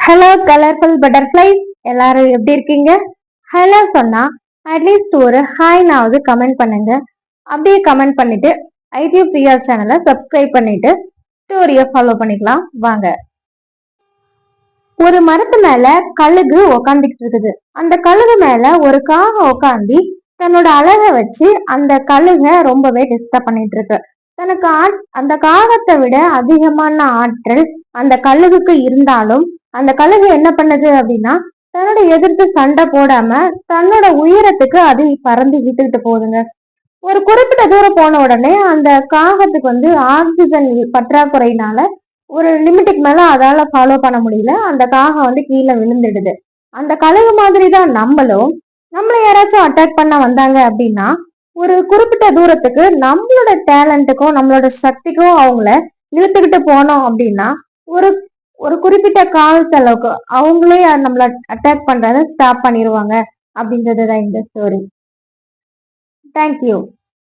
Hello colourful butterflies, எல்லாரும் எப்படி இருக்கீங்க? ஹலோ சொன்னா அட்லீஸ்ட் ஒரு ஹாய்னாவது கமெண்ட் பண்ணுங்க. அப்படியே கமெண்ட் பண்ணிட்டு ஐடி பிரியா சேனலை சப்ஸ்கிரைப் பண்ணிட்டு ஸ்டோரியை ஃபாலோ பண்ணிக்கலாம் வாங்க. ஒரு மரத்து மேல கழுகு உக்காந்துக்கிட்டு இருக்குது. அந்த கழுகு மேல ஒரு காகம் உக்காந்தி தன்னோட அழகை வச்சு அந்த கழுக ரொம்பவே டிஸ்டர்ப் பண்ணிட்டு இருக்கு. தனக்கு அந்த காகத்தை விட அதிகமான ஆற்றல் அந்த கழுகுக்கு இருந்தாலும் அந்த கழுகு என்ன பண்ணுது அப்படின்னா தன்னோட எதிர்த்து சண்டை போடாம தன்னோட உயரத்துக்கு அது பறந்து இழுத்துக்கிட்டு போகுதுங்க. ஒரு குறிப்பிட்ட தூரம் போன உடனே அந்த காகத்துக்கு ஆக்சிஜன் பற்றாக்குறையினால ஒரு லிமிட்டுக்கு மேல அதால ஃபாலோ பண்ண முடியல. அந்த காகம் கீழே விழுந்துடுது. அந்த கழுகு மாதிரி தான் நம்மள யாராச்சும் அட்டாக் பண்ண வந்தாங்க அப்படின்னா ஒரு குறிப்பிட்ட தூரத்துக்கு நம்மளோட டேலண்ட்டுக்கும் நம்மளோட சக்திக்கும் அவங்கள இழுத்துக்கிட்டு போனோம் அப்படின்னா ஒரு ஒரு குறிப்பிட்ட காலத்தளவுக்கு அவங்களே நம்மள அட்டாக் பண்றத ஸ்டாப் பண்ணிடுவாங்க அப்படின்றதுதான் இந்த ஸ்டோரி. தேங்க்யூ.